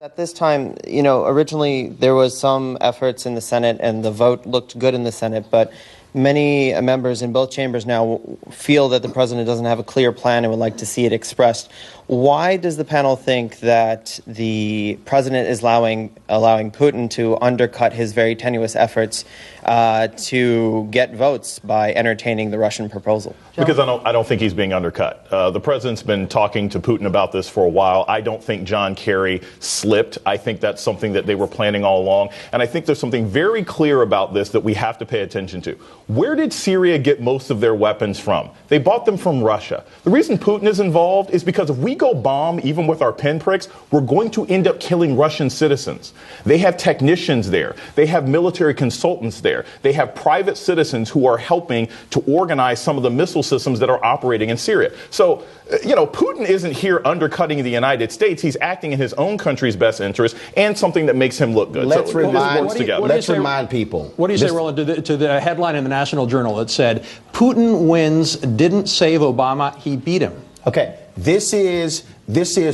At this time, originally there was some efforts in the Senate and the vote looked good in the Senate, but many members in both chambers now feel that the president doesn't have a clear plan and would like to see it expressed. Why does the panel think that the president is allowing Putin to undercut his very tenuous efforts to get votes by entertaining the Russian proposal? Because I don't think he's being undercut. The president's been talking to Putin about this for a while. I don't think John Kerry slipped. I think that's something that they were planning all along. And I think there's something very clear about this that we have to pay attention to. Where did Syria get most of their weapons from? They bought them from Russia. The reason Putin is involved is because if we go bomb, even with our pinpricks, we're going to end up killing Russian citizens. They have technicians there. They have military consultants there. They have private citizens who are helping to organize some of the missile systems that are operating in Syria. So, Putin isn't here undercutting the United States. He's acting in his own country's best interest and something that makes him look good. Let's remind people. What do you say, Roland, to the headline in the National Journal that said, Putin wins, didn't save Obama, he beat him? Okay, this is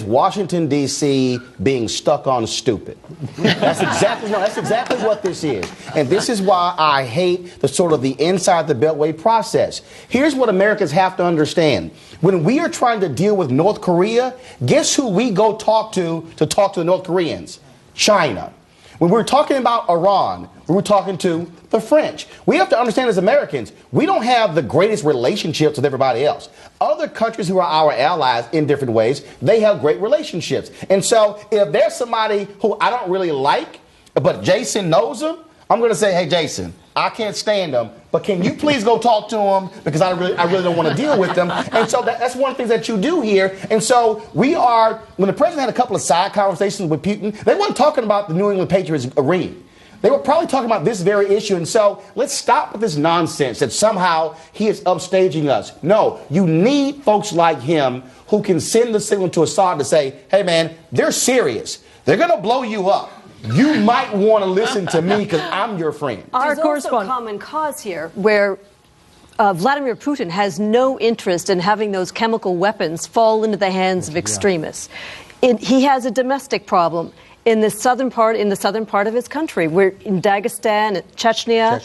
Washington, D.C. being stuck on stupid. That's exactly what this is. And this is why I hate the inside the Beltway process. Here's what Americans have to understand. When we are trying to deal with North Korea, guess who we go talk to the North Koreans? China. When we're talking about Iran, we're talking to the French. We have to understand as Americans, we don't have the greatest relationships with everybody else. Other countries who are our allies in different ways, they have great relationships. And so if there's somebody who I don't really like, but Jason knows him, I'm going to say, hey, Jason, I can't stand him, but can you please go talk to him because I really don't want to deal with them. And so that's one of the things that you do here. And so when the president had a couple of side conversations with Putin, they weren't talking about the New England Patriots ring. They were probably talking about this very issue. And so let's stop with this nonsense that somehow he is upstaging us. No, you need folks like him who can send the signal to Assad to say, hey, man, they're serious. They're going to blow you up. You might want to listen to me because I'm your friend. There's also a common cause here where Vladimir Putin has no interest in having those chemical weapons fall into the hands of extremists. He has a domestic problem in the southern part of his country. We're in Dagestan, Chechnya.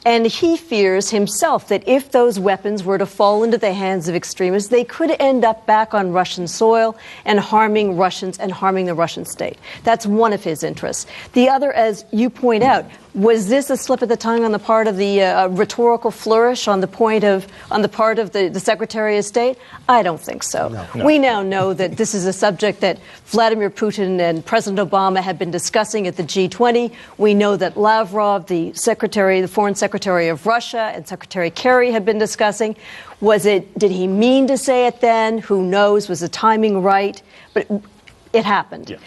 And he fears himself that if those weapons were to fall into the hands of extremists, they could end up back on Russian soil and harming Russians and harming the Russian state. That's one of his interests. The other, as you point out, was this a slip of the tongue on the part of the rhetorical flourish on the part of the Secretary of State? I don't think so. No. We now know that this is a subject that Vladimir Putin and President Obama have been discussing at the G20. We know that Lavrov, the Foreign Secretary of Russia, and Secretary Kerry have been discussing. Did he mean to say it then? Who knows? Was the timing right? But it happened. Yeah.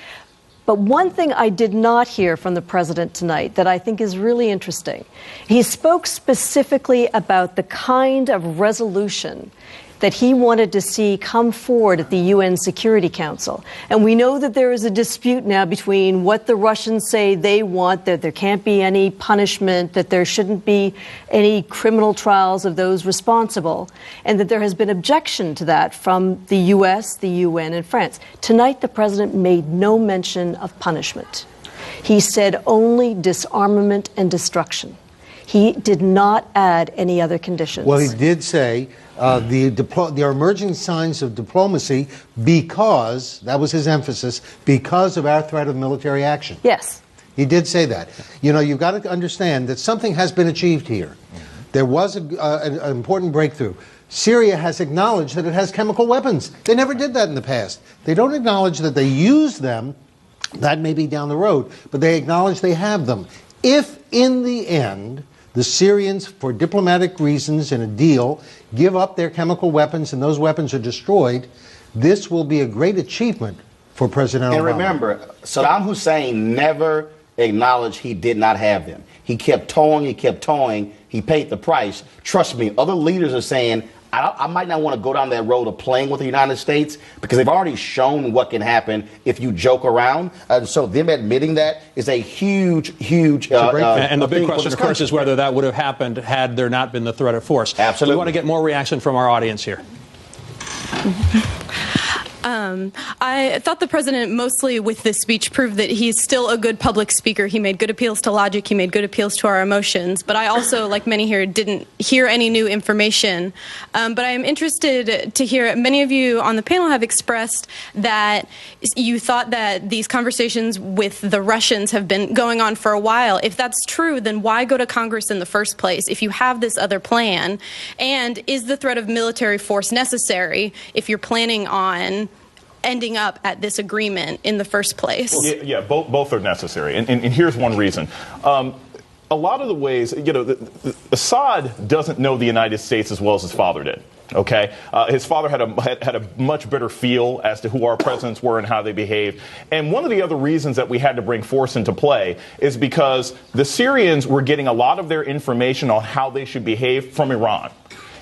But one thing I did not hear from the president tonight that I think is really interesting, he spoke specifically about the kind of resolution that he wanted to see come forward at the UN Security Council. And we know that there is a dispute now between what the Russians say they want, that there can't be any punishment, that there shouldn't be any criminal trials of those responsible, and that there has been objection to that from the U.S., the UN, and France. Tonight, the president made no mention of punishment. He said only disarmament and destruction. He did not add any other conditions. Well, he did say there are emerging signs of diplomacy because, that was his emphasis, because of our threat of military action. Yes. He did say that. You've got to understand that something has been achieved here. There was an important breakthrough. Syria has acknowledged that it has chemical weapons. They never did that in the past. They don't acknowledge that they use them. That may be down the road, but they acknowledge they have them. If, in the end, the Syrians, for diplomatic reasons in a deal, give up their chemical weapons and those weapons are destroyed, this will be a great achievement for President Obama. And remember, Saddam Hussein never acknowledged he did not have them. He kept toying, he paid the price. Trust me, other leaders are saying, I might not want to go down that road of playing with the United States because they've already shown what can happen if you joke around. So them admitting that is a huge and the big question, of course, is whether that would have happened had there not been the threat of force. Absolutely. We want to get more reaction from our audience here. I thought the president, mostly with this speech, proved that he's still a good public speaker. He made good appeals to logic. He made good appeals to our emotions. But I also, like many here, didn't hear any new information. But I am interested to hear, many of you on the panel have expressed that you thought that these conversations with the Russians have been going on for a while. If that's true, then why go to Congress in the first place if you have this other plan? And is the threat of military force necessary if you're planning on ending up at this agreement in the first place? Yeah, both are necessary. And here's one reason. A lot of the ways, Assad doesn't know the United States as well as his father did. Okay, his father had a much better feel as to who our presidents were and how they behaved. And one of the other reasons that we had to bring force into play is because the Syrians were getting a lot of their information on how they should behave from Iran.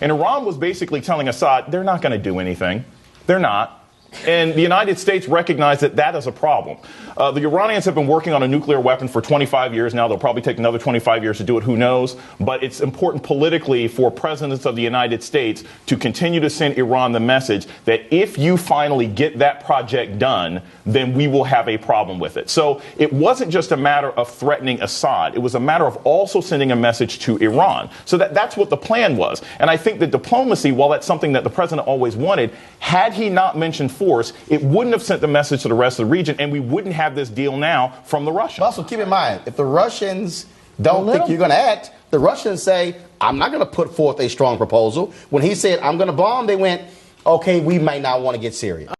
And Iran was basically telling Assad, they're not going to do anything. They're not. And the United States recognized that that is a problem. The Iranians have been working on a nuclear weapon for 25 years now. They'll probably take another 25 years to do it. Who knows? But it's important politically for presidents of the United States to continue to send Iran the message that if you finally get that project done, then we will have a problem with it. So it wasn't just a matter of threatening Assad. It was a matter of also sending a message to Iran. So that's what the plan was. And I think that diplomacy, while that's something that the president always wanted, had he not mentioned force, it wouldn't have sent the message to the rest of the region, and we wouldn't have this deal now from the Russians. Also, keep in mind, if the Russians don't think you're going to act, the Russians say, I'm not going to put forth a strong proposal. When he said, I'm going to bomb, they went, okay, we might not want to get Syria.